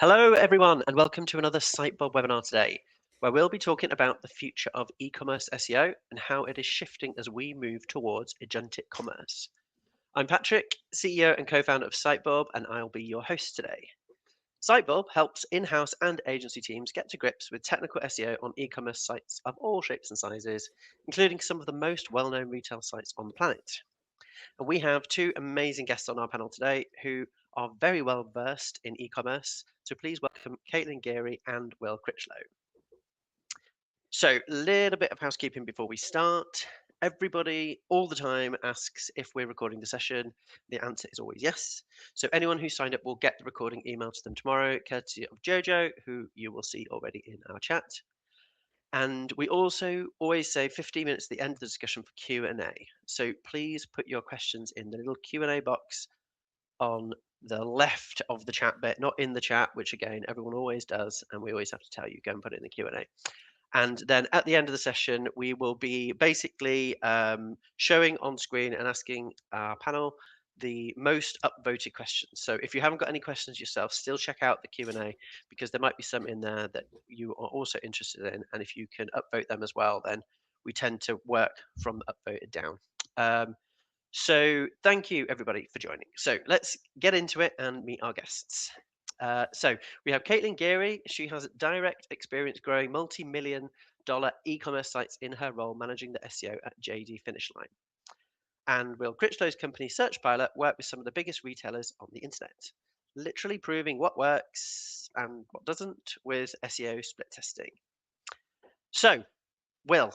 Hello, everyone, and welcome to another Sitebulb webinar today, where we'll be talking about the future of e-commerce SEO and how it is shifting as we move towards agentic commerce. I'm Patrick, CEO and co-founder of Sitebulb, and I'll be your host today. Sitebulb helps in-house and agency teams get to grips with technical SEO on e-commerce sites of all shapes and sizes, including some of the most well-known retail sites on the planet. And we have two amazing guests on our panel today who are very well versed in e-commerce. So please welcome Katelyn Geary and Will Critchlow. So a little bit of housekeeping before we start. Everybody all the time asks if we're recording the session. The answer is always yes. So anyone who signed up will get the recording emailed to them tomorrow, courtesy of Jojo, who you will see already in our chat. And we also always say 15 minutes at the end of the discussion for Q&A. So please put your questions in the little Q&A box on the left of the chat bit, not in the chat, which again, everyone always does. And we always have to tell you, go and put it in the Q&A. And then at the end of the session, we will be basically showing on screen and asking our panel the most upvoted questions. So if you haven't got any questions yourself, still check out the Q&A because there might be some in there that you are also interested in. And if you can upvote them as well, then we tend to work from upvoted down. So thank you everybody for joining. So let's get into it and meet our guests. So we have Katelyn Geary. She has direct experience growing multi-million-dollar e-commerce sites in her role managing the SEO at JD Finish Line. And Will Critchlow's company SearchPilot worked with some of the biggest retailers on the internet, literally proving what works and what doesn't with SEO split testing. So, Will,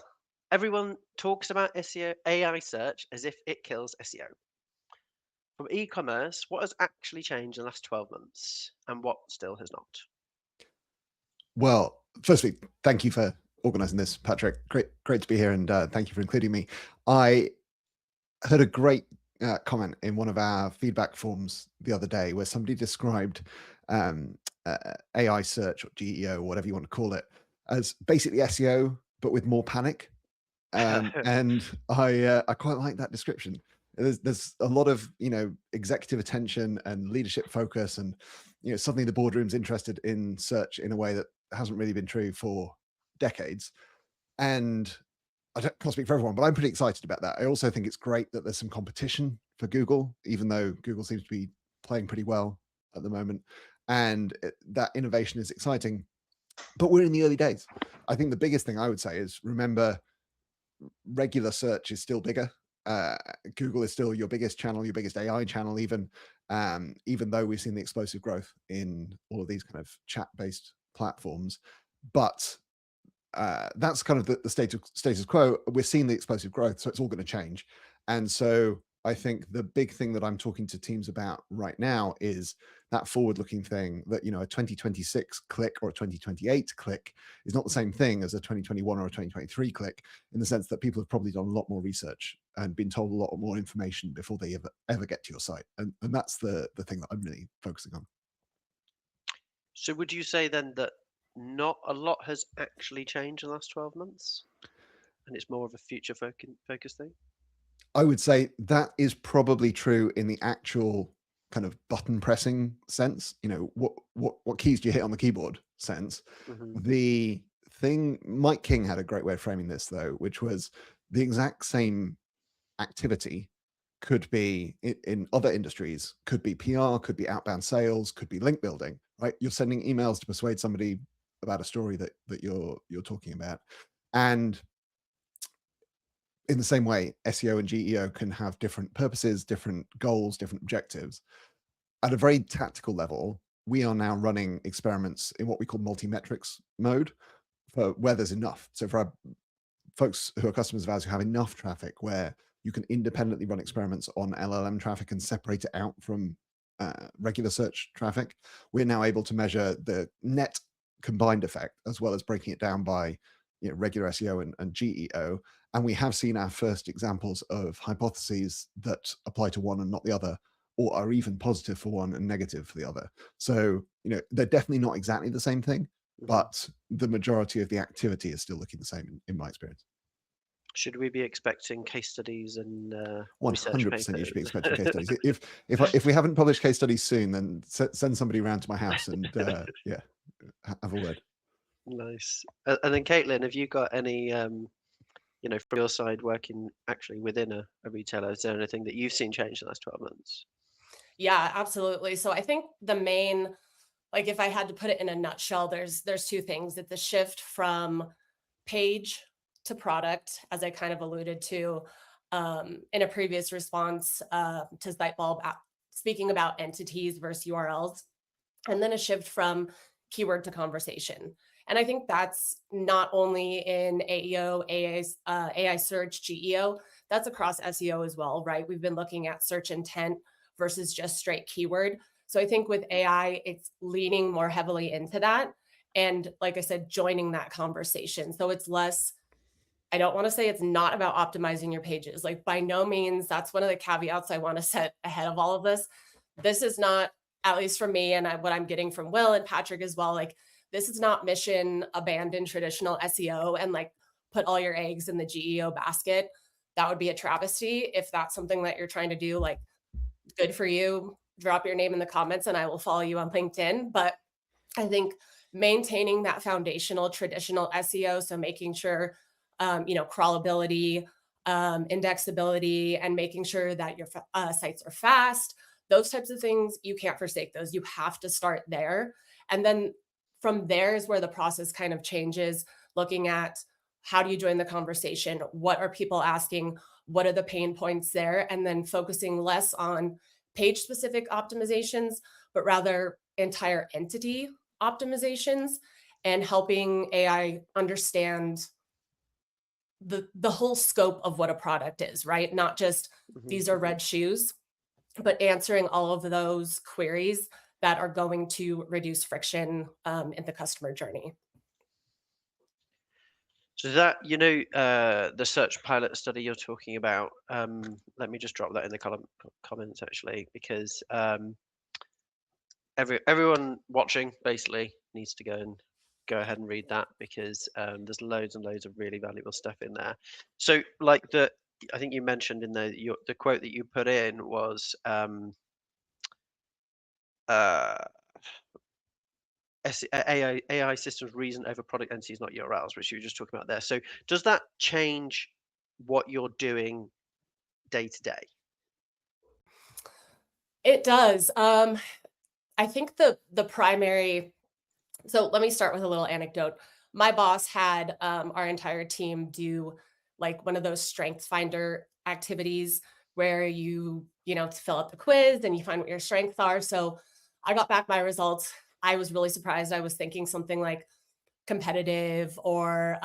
everyone talks about SEO AI search as if it kills SEO. From e-commerce, what has actually changed in the last 12 months and what still has not? Well, firstly, thank you for organizing this, Patrick. Great to be here, and thank you for including me. I heard a great comment in one of our feedback forms the other day where somebody described AI search or GEO, or whatever you want to call it, as basically SEO, but with more panic. And I quite like that description. There's a lot of executive attention and leadership focus, and suddenly the boardroom's interested in search in a way that hasn't really been true for decades. And can't speak for everyone, but I'm pretty excited about that. I also think it's great that there's some competition for Google, even though Google seems to be playing pretty well at the moment. And that innovation is exciting, but we're in the early days. I think the biggest thing I would say is remember, regular search is still bigger. Google is still your biggest channel, your biggest AI channel, even though we've seen the explosive growth in all of these kind of chat-based platforms. But that's kind of the status quo. We're seeing the explosive growth, so it's all going to change. And so I think the big thing that I'm talking to teams about right now is that forward-looking thing that, a 2026 click or a 2028 click is not the same thing as a 2021 or a 2023 click, in the sense that people have probably done a lot more research and been told a lot more information before they ever get to your site. And that's the thing that I'm really focusing on. So would you say then that not a lot has actually changed in the last 12 months and it's more of a future focus thing? I would say that is probably true in the actual kind of button pressing sense. What keys do you hit on the keyboard sense? Mm-hmm. The thing, Mike King had a great way of framing this though, which was the exact same activity could be in other industries, could be PR, could be outbound sales, could be link building, right? You're sending emails to persuade somebody about a story that you're talking about. And in the same way, SEO and GEO can have different purposes, different goals, different objectives. At a very tactical level, we are now running experiments in what we call multi-metrics mode for where there's enough. So for our folks who are customers of ours who have enough traffic where you can independently run experiments on LLM traffic and separate it out from regular search traffic, we're now able to measure the net combined effect as well as breaking it down by regular SEO and GEO. And we have seen our first examples of hypotheses that apply to one and not the other, or are even positive for one and negative for the other. So, they're definitely not exactly the same thing, but the majority of the activity is still looking the same in my experience. Should we be expecting case studies and research 100% you should be papers? expecting case studies. If we haven't published case studies soon, then send somebody around to my house and yeah, have a word. Nice. And then Katelyn, have you got any, from your side working actually within a retailer, is there anything that you've seen change in the last 12 months? Yeah, absolutely. So I think the main, like if I had to put it in a nutshell, there's two things. It's a shift from page to product, as I kind of alluded to in a previous response to Sitebulb, speaking about entities versus URLs, and then a shift from keyword to conversation. And I think that's not only in AEO, AI search, GEO, that's across SEO as well, right? We've been looking at search intent versus just straight keyword. So I think with AI, it's leaning more heavily into that. And like I said, joining that conversation. So it's less, I don't want to say it's not about optimizing your pages. Like by no means, that's one of the caveats I want to set ahead of all of this. This is not, at least for me and what I'm getting from Will and Patrick as well, like this is not mission abandon traditional SEO and like put all your eggs in the GEO basket. That would be a travesty. If that's something that you're trying to do, like good for you. Drop your name in the comments and I will follow you on LinkedIn. But I think maintaining that foundational traditional SEO, so making sure, crawlability, indexability, and making sure that your sites are fast, those types of things, you can't forsake those. You have to start there. And then from there is where the process kind of changes, looking at how do you join the conversation? What are people asking? What are the pain points there? And then focusing less on page specific optimizations, but rather entire entity optimizations and helping AI understand the whole scope of what a product is, right? Not just these are red shoes, but answering all of those queries that are going to reduce friction in the customer journey. So that, the search pilot study you're talking about, let me just drop that in the comments actually, because everyone watching basically needs to go ahead and read that, because there's loads and loads of really valuable stuff in there. So like I think you mentioned in the quote that you put in was AI systems reason over product entities, not URLs, which you were just talking about there. So does that change what you're doing day to day? It does. I think the primary, so let me start with a little anecdote. My boss had our entire team do like one of those strengths finder activities where you fill out the quiz and you find what your strengths are. So I got back my results. I was really surprised. I was thinking something like competitive or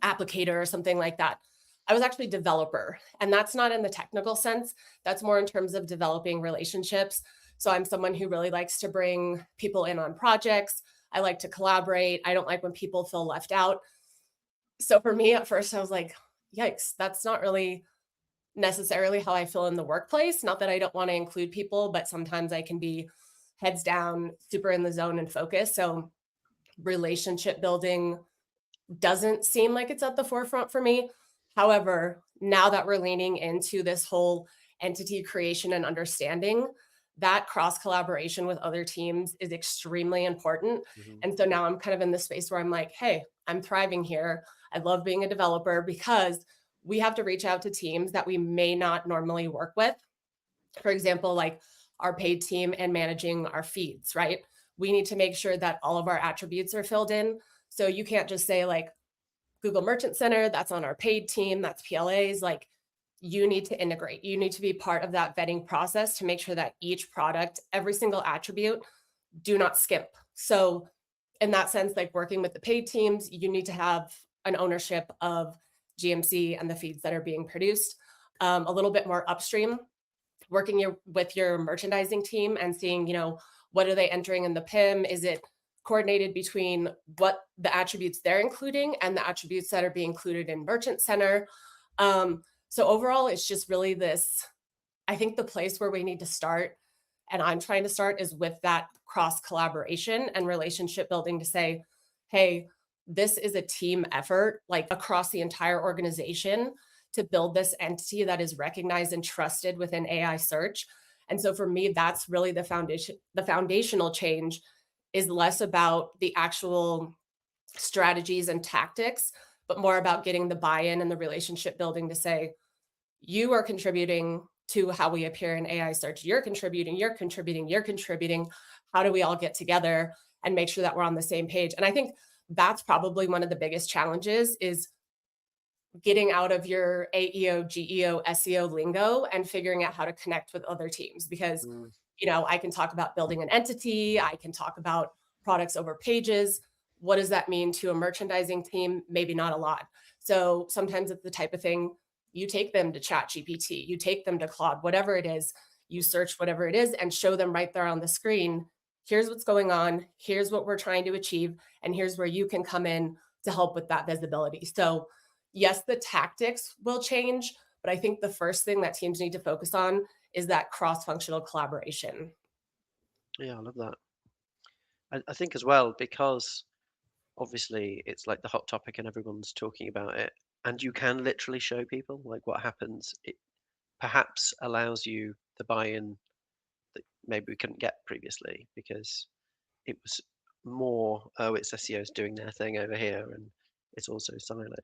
applicator or something like that. I was actually developer, and that's not in the technical sense. That's more in terms of developing relationships. So I'm someone who really likes to bring people in on projects. I like to collaborate. I don't like when people feel left out. So for me at first, I was like, yikes, that's not really necessarily how I feel in the workplace. Not that I don't want to include people, but sometimes I can be heads down, super in the zone and focused. So relationship building doesn't seem like it's at the forefront for me. However, now that we're leaning into this whole entity creation and understanding, that cross collaboration with other teams is extremely important. And so now I'm kind of in the space where I'm like, hey, I'm thriving here. I love being a developer because we have to reach out to teams that we may not normally work with. For example, like our paid team and managing our feeds, right? We need to make sure that all of our attributes are filled in. So you can't just say like Google Merchant Center, that's on our paid team, that's PLAs. Like you need to integrate. You need to be part of that vetting process to make sure that each product, every single attribute, do not skimp. So in that sense, like working with the paid teams, you need to have an ownership of GMC and the feeds that are being produced. A little bit more upstream, working with your merchandising team and seeing, what are they entering in the PIM? Is it coordinated between what the attributes they're including and the attributes that are being included in Merchant Center? So overall, it's just really this, I think the place where we need to start, and I'm trying to start, is with that cross collaboration and relationship building to say, hey, this is a team effort, like across the entire organization, to build this entity that is recognized and trusted within AI search. And so for me, that's really the foundation. The foundational change is less about the actual strategies and tactics, but more about getting the buy-in and the relationship building to say, you are contributing to how we appear in AI search. You're contributing, you're contributing, you're contributing. How do we all get together and make sure that we're on the same page? And I think that's probably one of the biggest challenges, is getting out of your AEO, GEO, SEO lingo and figuring out how to connect with other teams. Because, I can talk about building an entity, I can talk about products over pages. What does that mean to a merchandising team? Maybe not a lot. So sometimes it's the type of thing, you take them to ChatGPT, you take them to Claude, whatever it is, you search whatever it is and show them right there on the screen, here's what's going on, here's what we're trying to achieve, and here's where you can come in to help with that visibility. So yes, the tactics will change, but I think the first thing that teams need to focus on is that cross-functional collaboration. Yeah, I love that. I think as well, because obviously it's like the hot topic and everyone's talking about it, and you can literally show people like what happens. It perhaps allows you the buy-in that maybe we couldn't get previously, because it was more, oh, it's SEOs doing their thing over here, and it's also siloed.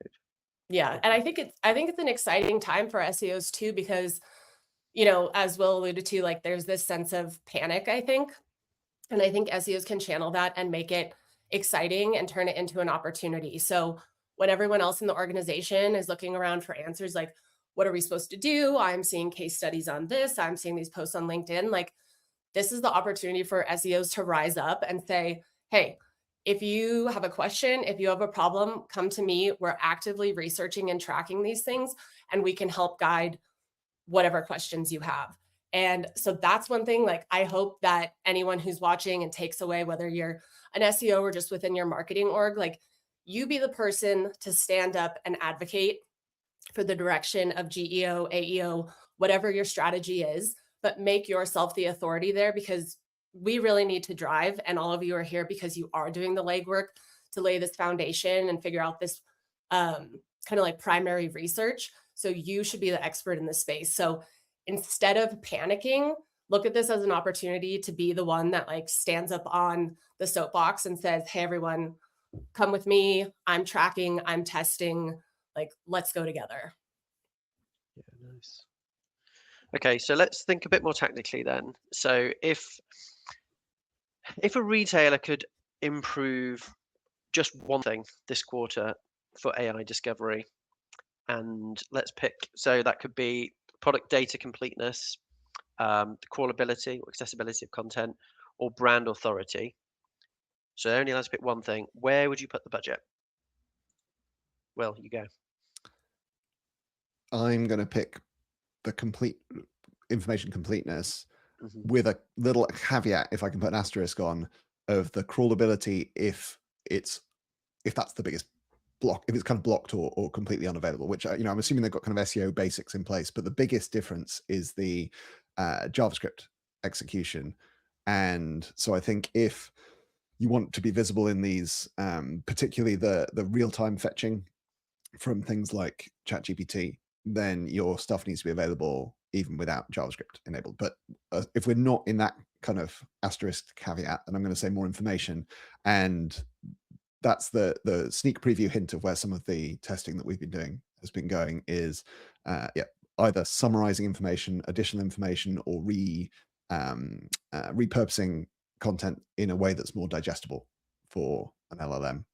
Yeah, and I think it's an exciting time for SEOs too, because as Will alluded to, like there's this sense of panic, I think. And I think SEOs can channel that and make it exciting and turn it into an opportunity. So when everyone else in the organization is looking around for answers, like, what are we supposed to do? I'm seeing case studies on this, I'm seeing these posts on LinkedIn. Like, this is the opportunity for SEOs to rise up and say, hey, if you have a question, if you have a problem, come to me. We're actively researching and tracking these things, and we can help guide whatever questions you have. And so that's one thing, like, I hope that anyone who's watching and takes away, whether you're an SEO or just within your marketing org, like, you be the person to stand up and advocate for the direction of GEO, AEO, whatever your strategy is, but make yourself the authority there, because we really need to drive. And all of you are here because you are doing the legwork to lay this foundation and figure out this kind of like primary research. So you should be the expert in this space. So instead of panicking, look at this as an opportunity to be the one that like stands up on the soapbox and says, hey, everyone, come with me. I'm tracking, I'm testing, like, let's go together. Yeah, nice. Okay, so let's think a bit more technically then. So if a retailer could improve just one thing this quarter for AI discovery, and let's pick, so that could be product data completeness, the crawlability or accessibility of content, or brand authority. So only allowed to pick one thing. Where would you put the budget? Well, you go. I'm going to pick the complete information completeness Mhm. with a little caveat, if I can put an asterisk on, of the crawlability if that's the biggest block, if it's kind of blocked or completely unavailable, which I'm assuming they've got kind of SEO basics in place, but the biggest difference is the JavaScript execution. And so I think if you want to be visible in these, particularly the real-time fetching from things like ChatGPT, then your stuff needs to be available even without JavaScript enabled. But if we're not in that kind of asterisk caveat, then I'm going to say more information. And that's the sneak preview hint of where some of the testing that we've been doing has been going is either summarizing information, additional information, or repurposing content in a way that's more digestible for an LLM.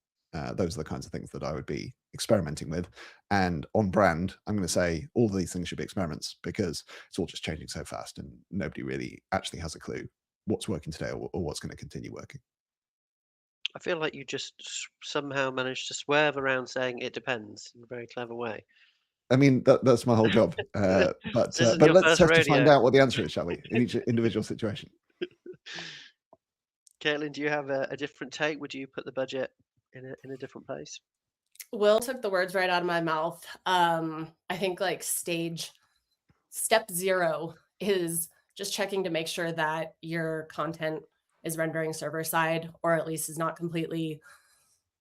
Those are the kinds of things that I would be experimenting with. And on brand, I'm going to say all of these things should be experiments, because it's all just changing so fast and nobody really actually has a clue what's working today or what's going to continue working. I feel like you just somehow managed to swerve around saying it depends in a very clever way. I mean, that's my whole job. But This isn't but your let's first test to find rodeo. out what the answer is, shall we, in each individual situation. Katelyn, do you have a different take? Would you put the budget in a different place? Will took the words right out of my mouth. I think like step 0 is just checking to make sure that your content is rendering server side, or at least is not completely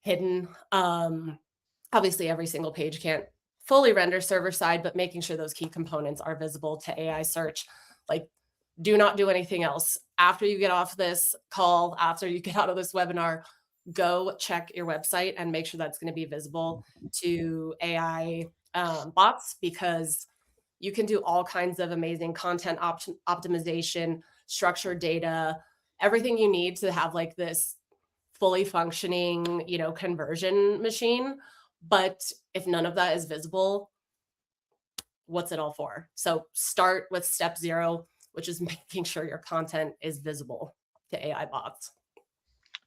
hidden. Obviously, every single page can't fully render server side, but making sure those key components are visible to AI search. Like, do not do anything else. After you get off this call, after you get out of this webinar, go check your website and make sure that's going to be visible to AI bots, because you can do all kinds of amazing content optimization, structured data, everything you need to have like this fully functioning, conversion machine. But if none of that is visible, what's it all for? So start with step 0, which is making sure your content is visible to AI bots.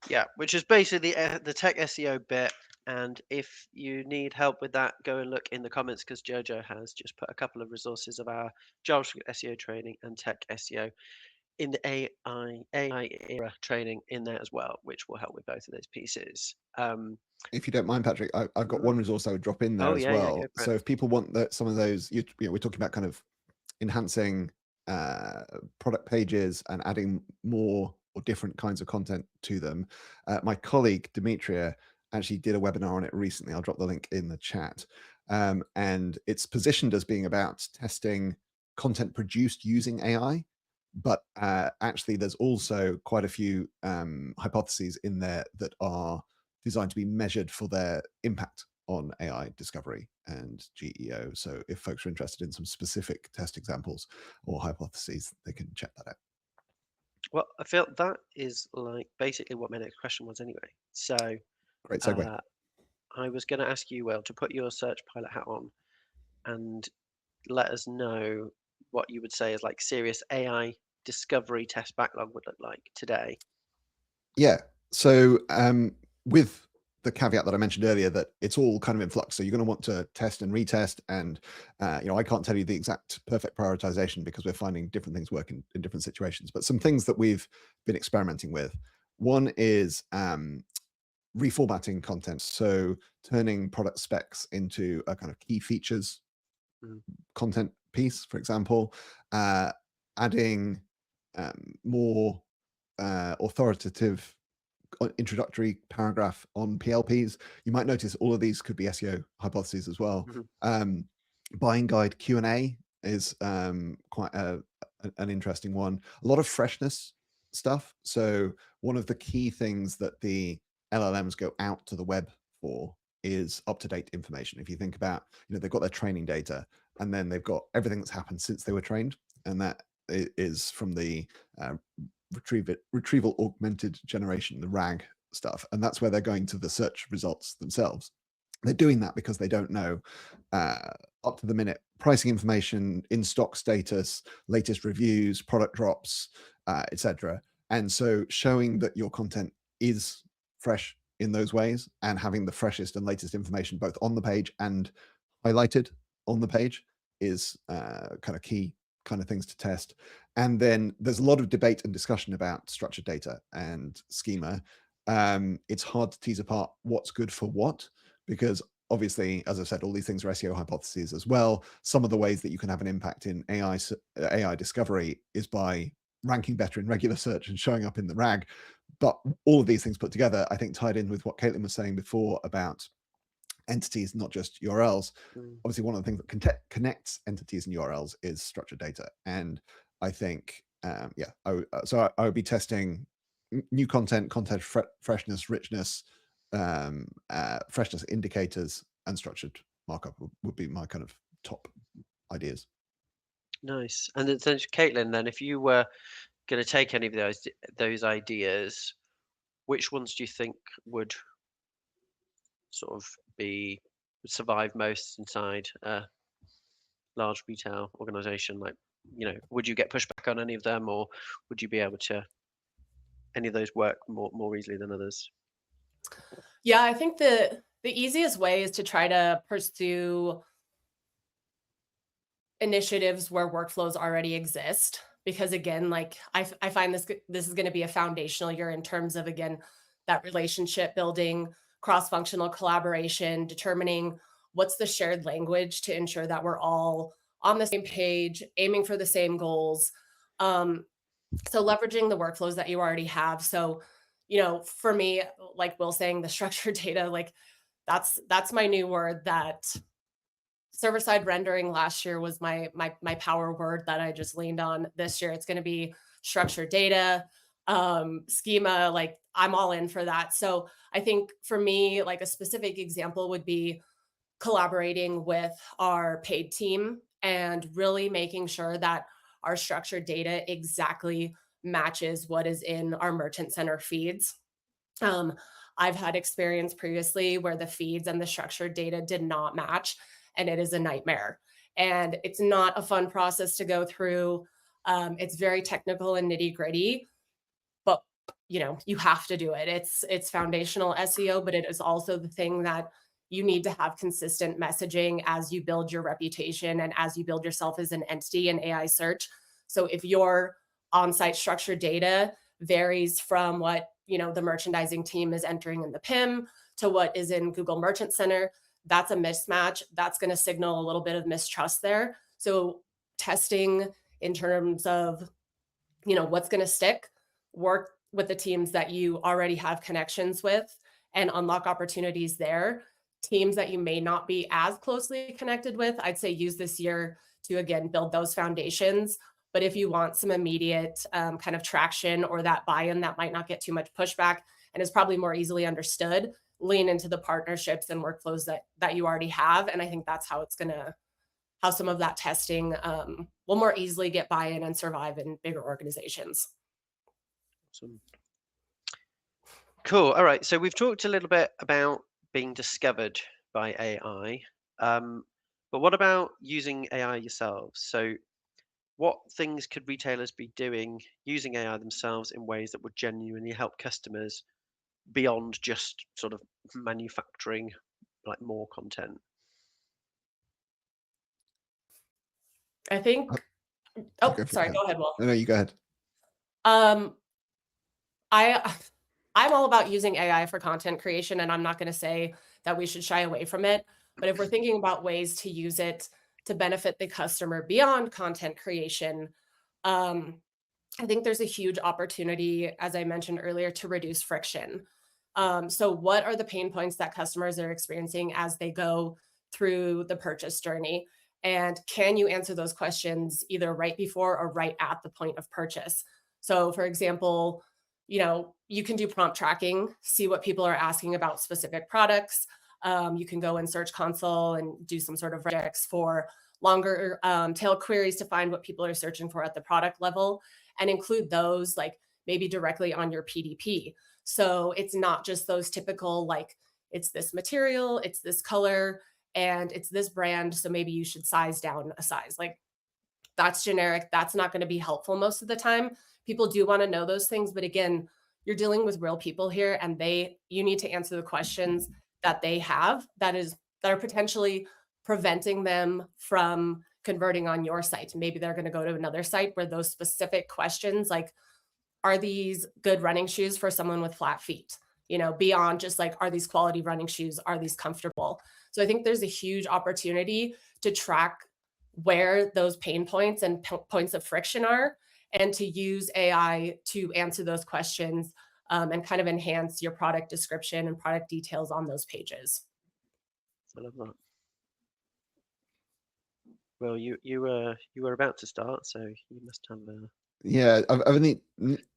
Yeah, which is basically the tech SEO bit. And if you need help with that, go and look in the comments, because Jojo has just put a couple of resources of our JavaScript SEO training and tech SEO in the AI era training in there as well, which will help with both of those pieces. If you don't mind, Patrick, I've got one resource I would drop in there as well. Go for So it. if people want some of those, we're talking about kind of enhancing product pages and adding more or different kinds of content to them. My colleague Demetria actually did a webinar on it recently. I'll drop the link in the chat. And it's positioned as being about testing content produced using AI. But actually, there's also quite a few hypotheses in there that are designed to be measured for their impact on AI discovery and GEO. So if folks are interested in some specific test examples or hypotheses, they can check that out. Well, I feel that is like basically what my next question was anyway. So great segue. I was going to ask you, Will, to put your search pilot hat on and let us know what you would say is like serious AI discovery test backlog would look like today. Yeah. So with the caveat that I mentioned earlier, that it's all kind of in flux. So you're going to want to test and retest. And, I can't tell you the exact perfect prioritization, because we're finding different things work in different situations. But some things that we've been experimenting with. One is reformatting content. So turning product specs into a kind of key features content piece, for example, adding more authoritative introductory paragraph on PLPs. You might notice all of these could be SEO hypotheses as well. Buying guide Q&A is quite an interesting one. A lot of freshness stuff. So one of the key things that the LLMs go out to the web for is up-to-date information. If you think about, they've got their training data, and then they've got everything that's happened since they were trained, and that is from the retrieval augmented generation, the RAG stuff, and that's where they're going to the search results themselves. They're doing that because they don't know up to the minute pricing information, in-stock status, latest reviews, product drops, etc. And so showing that your content is fresh in those ways, and having the freshest and latest information both on the page and highlighted on the page is kind of key kind of things to test. And then there's a lot of debate and discussion about structured data and schema. It's hard to tease apart what's good for what, because obviously, as I said, all these things are SEO hypotheses as well. Some of the ways that you can have an impact in AI discovery is by ranking better in regular search and showing up in the RAG. But all of these things put together, I think, tied in with what Katelyn was saying before about entities, not just URLs. Obviously, one of the things that connects entities and URLs is structured data. And I think, I would be testing new content freshness, richness, freshness indicators, and structured markup would be my kind of top ideas. Nice. And then, Katelyn, then, if you were going to take any of those ideas, which ones do you think would sort of survive most inside a large retail organization? Like, would you get pushback on any of them, or would you be able to any of those work more easily than others? Yeah, I think the easiest way is to try to pursue initiatives where workflows already exist, because again, like I find this is going to be a foundational year in terms of, again, that relationship building, cross-functional collaboration, determining what's the shared language to ensure that we're all on the same page, aiming for the same goals. So leveraging the workflows that you already have. So for me, like Will saying, the structured data, like that's my new word. That server-side rendering last year was my power word that I just leaned on. This year it's going to be structured data, schema. Like I'm all in for that. So I think for me, like a specific example would be collaborating with our paid team and really making sure that our structured data exactly matches what is in our merchant center feeds. Um, I've had experience previously where the feeds and the structured data did not match, and it is a nightmare. And it's not a fun process to go through. It's very technical and nitty gritty, but you have to do it. It's foundational SEO, but it is also the thing that you need to have consistent messaging as you build your reputation and as you build yourself as an entity in AI search. So if your on-site structured data varies from what the merchandising team is entering in the PIM to what is in Google Merchant Center, that's a mismatch. That's going to signal a little bit of mistrust there. So testing in terms of what's going to stick, work with the teams that you already have connections with and unlock opportunities there. Teams that you may not be as closely connected with, I'd say use this year to, again, build those foundations. But if you want some immediate kind of traction or that buy-in that might not get too much pushback and is probably more easily understood, lean into the partnerships and workflows that you already have. And I think that's how how some of that testing will more easily get buy-in and survive in bigger organizations. Awesome. Cool. All right. So we've talked a little bit about being discovered by AI, but what about using AI yourselves? So what things could retailers be doing using AI themselves in ways that would genuinely help customers beyond just sort of manufacturing like more content? I think. Oh, sorry. Go ahead, Will. No, you go ahead. Um, I'm all about using AI for content creation, and I'm not going to say that we should shy away from it. But if we're thinking about ways to use it to benefit the customer beyond content creation, I think there's a huge opportunity, as I mentioned earlier, to reduce friction. So what are the pain points that customers are experiencing as they go through the purchase journey? And can you answer those questions either right before or right at the point of purchase? So for example, you can do prompt tracking, see what people are asking about specific products. You can go in Search Console and do some sort of regex for longer tail queries to find what people are searching for at the product level and include those like maybe directly on your PDP. So it's not just those typical, like, it's this material, it's this color, and it's this brand. So maybe you should size down a size. Like, that's generic. That's not going to be helpful most of the time. People do want to know those things. But again, you're dealing with real people here, and you need to answer the questions that they have that are potentially preventing them from converting on your site. Maybe they're going to go to another site where those specific questions, like, are these good running shoes for someone with flat feet? Beyond just like, are these quality running shoes? Are these comfortable? So I think there's a huge opportunity to track where those pain points and points of friction are, and to use AI to answer those questions and kind of enhance your product description and product details on those pages. I love that. Well, you were about to start, so you must have. Yeah, I've only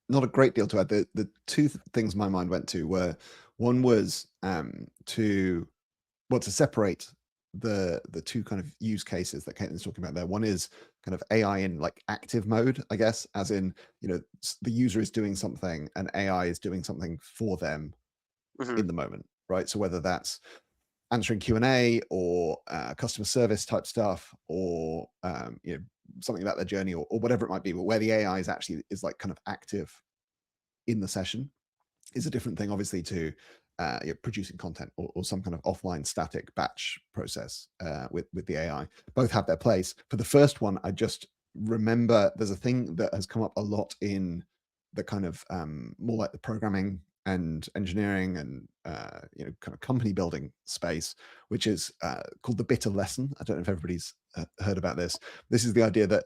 not a great deal to add. The two things my mind went to were, one was to separate the two kind of use cases that Katelyn's talking about there. One is kind of AI in like active mode, I guess, as in, the user is doing something and AI is doing something for them in the moment, right? So whether that's answering Q&A or customer service type stuff, or something about their journey, or whatever it might be, but where the AI is like kind of active in the session, is a different thing, obviously, to producing content or some kind of offline static batch process with the AI. Both have their place. For the first one, I just remember there's a thing that has come up a lot in the kind of more like the programming and engineering and kind of company building space, which is called the bitter lesson. I don't know if everybody's heard about this. This is the idea that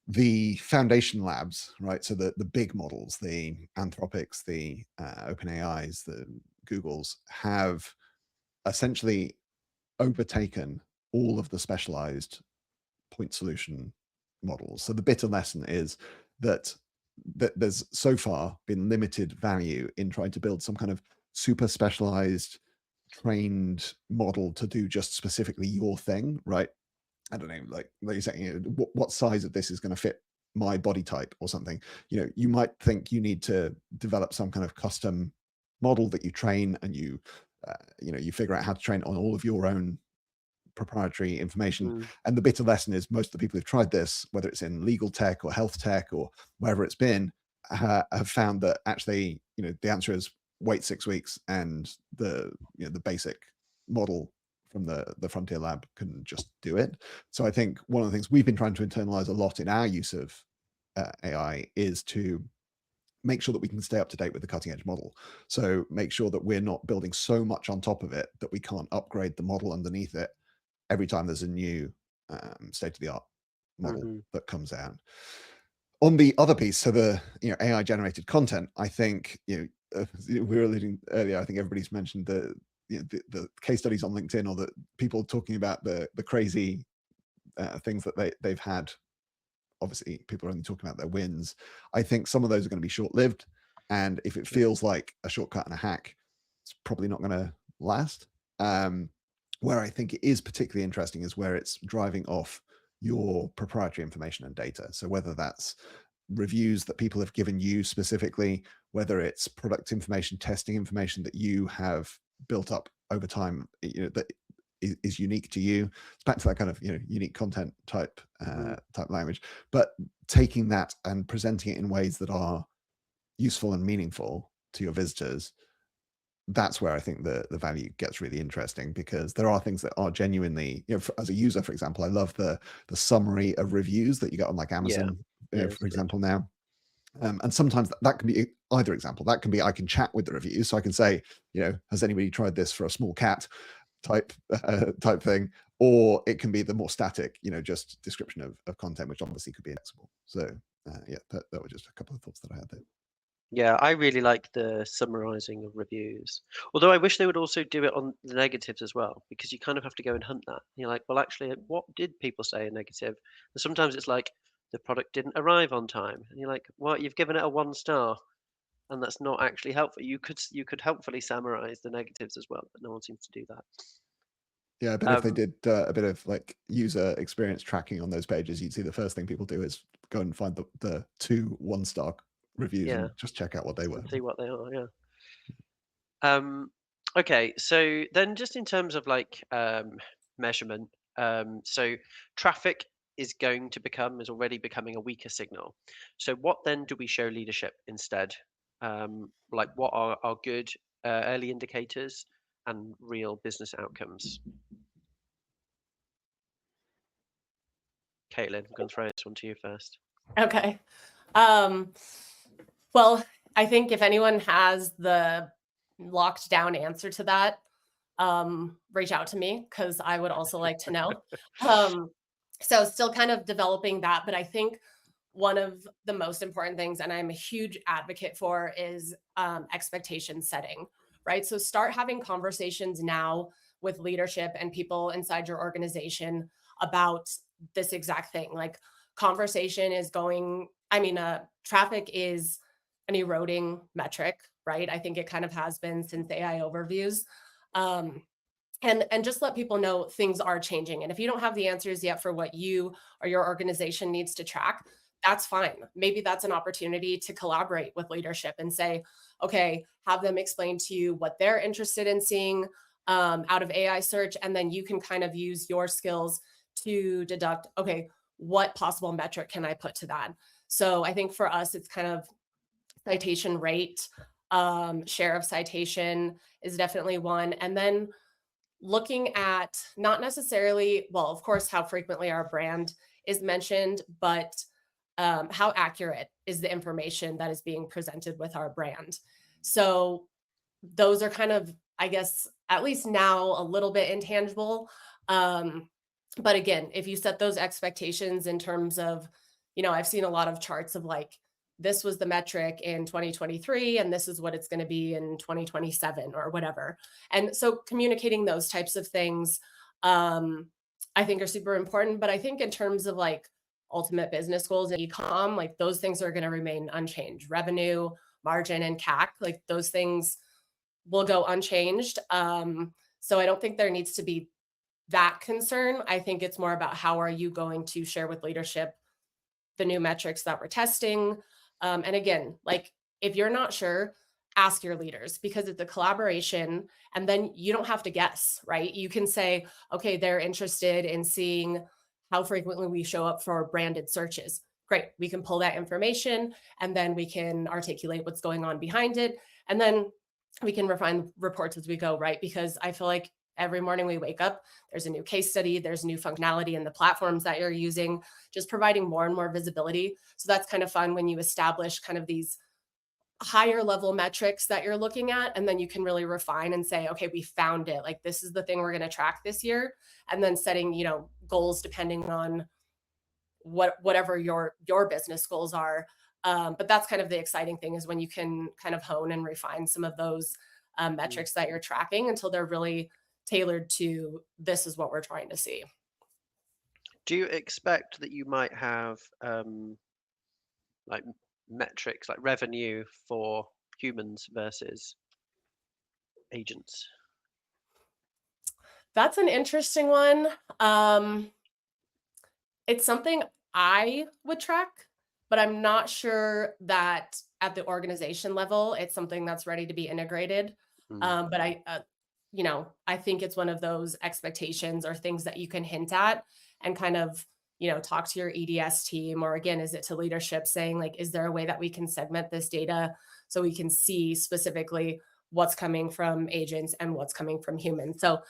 the foundation labs, right? So the big models, the Anthropics, the OpenAIs, the Googles, have essentially overtaken all of the specialized point solution models. So the bitter lesson is that there's so far been limited value in trying to build some kind of super specialized trained model to do just specifically your thing, right? I don't know, like you're saying, you know, what size of this is going to fit my body type or something. You know, you might think you need to develop some kind of custom model that you train, and you know, you figure out how to train on all of your own proprietary information. And the bitter lesson is most of the people who've tried this, whether it's in legal tech or health tech or wherever it's been, have found that actually, you know, the answer is wait 6 weeks and the, you know, the basic model from the frontier lab can just do it. So I think one of the things we've been trying to internalize a lot in our use of AI is to make sure that we can stay up to date with the cutting edge model. So make sure that we're not building so much on top of it that we can't upgrade the model underneath it every time there's a new state-of-the-art model that comes out. On the other piece, so the, you know, AI generated content, I think, you know, we were alluding earlier, I think everybody's mentioned the, you know, the case studies on LinkedIn, or the people talking about the crazy things that they've had. Obviously, people are only talking about their wins. I think some of those are going to be short-lived, and if it feels like a shortcut and a hack, it's probably not going to last. Where I think it is particularly interesting is where it's driving off your proprietary information and data. So whether that's reviews that people have given you specifically, whether it's product information, testing information that you have built up over time, you know, that is unique to you. It's back to that kind of, you know, unique content type language, but taking that and presenting it in ways that are useful and meaningful to your visitors. That's where I think the value gets really interesting, because there are things that are genuinely, you know, as a user, for example, I love the summary of reviews that you get on like Amazon, for example, now. And sometimes that can be either example. That can be, I can chat with the reviews, so I can say, you know, has anybody tried this for a small cat type thing, or it can be the more static, you know, just description of content, which obviously could be indexable. So yeah, that were just a couple of thoughts that I had there. Yeah, I really like the summarizing of reviews. Although I wish they would also do it on the negatives as well, because you kind of have to go and hunt that. You're like, well, actually, what did people say in negative? And sometimes it's like the product didn't arrive on time, and you're like, well, you've given it a 1 star, and that's not actually helpful. You could helpfully summarize the negatives as well, but no one seems to do that. Yeah, but if they did a bit of like user experience tracking on those pages, you'd see the first thing people do is go and find the 2 1-star reviews and just check out what they were. See what they are, yeah. Okay, so then just in terms of like measurement, so traffic is already becoming a weaker signal. So what then do we show leadership instead? Like what are good early indicators and real business outcomes? Katelyn, I'm going to throw this one to you first. Okay. Well, I think if anyone has the locked down answer to that, reach out to me, because I would also like to know. So still kind of developing that, but I think one of the most important things, and I'm a huge advocate for, is expectation setting, right? So start having conversations now with leadership and people inside your organization about this exact thing. Like conversation is going, traffic is an eroding metric, right? I think it kind of has been since AI overviews. And just let people know things are changing. And if you don't have the answers yet for what you or your organization needs to track, that's fine. Maybe that's an opportunity to collaborate with leadership and say, okay, have them explain to you what they're interested in seeing out of AI search. And then you can kind of use your skills to deduct, okay, what possible metric can I put to that? So I think for us, it's kind of citation rate, share of citation is definitely one. And then looking at not necessarily, well, of course, how frequently our brand is mentioned, but how accurate is the information that is being presented with our brand. So those are kind of, I guess, at least now a little bit intangible. But again, if you set those expectations in terms of I've seen a lot of charts of like, this was the metric in 2023 and this is what it's going to be in 2027 or whatever. And so communicating those types of things, I think are super important. But I think in terms of like ultimate business goals in ecom, like those things are going to remain unchanged. Revenue, margin, and CAC, like those things will go unchanged. So I don't think there needs to be that concern. I think it's more about how are you going to share with leadership the new metrics that we're testing. And again, like if you're not sure, ask your leaders, because it's a collaboration and then you don't have to guess, right? You can say, okay, they're interested in seeing how frequently we show up for branded searches. Great, we can pull that information and then we can articulate what's going on behind it. And then we can refine reports as we go, right? Because I feel like every morning we wake up, there's a new case study, there's new functionality in the platforms that you're using, just providing more and more visibility. So that's kind of fun when you establish kind of these higher level metrics that you're looking at, and then you can really refine and say, okay, we found it. Like this is the thing we're going to track this year, and then setting, goals depending on whatever your business goals are. But that's kind of the exciting thing, is when you can kind of hone and refine some of those metrics that you're tracking until they're really tailored to this is what we're trying to see. Do you expect that you might have like metrics like revenue for humans versus agents? That's an interesting one. It's something I would track, but I'm not sure that at the organization level, it's something that's ready to be integrated. But I think it's one of those expectations or things that you can hint at and kind of, talk to your EDS team, or again, is it to leadership saying like, is there a way that we can segment this data so we can see specifically what's coming from agents and what's coming from humans? So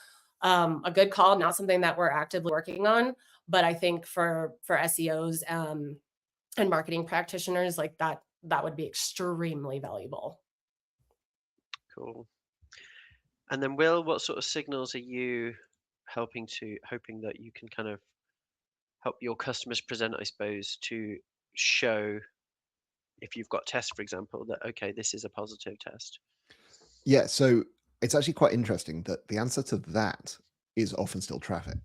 a good call, not something that we're actively working on, but I think for SEOs and marketing practitioners, like that would be extremely valuable. Cool. And then Will, what sort of signals are you hoping that you can kind of help your customers present, I suppose, to show if you've got tests, for example, that, okay, this is a positive test? Yeah, so it's actually quite interesting that the answer to that is often still traffic.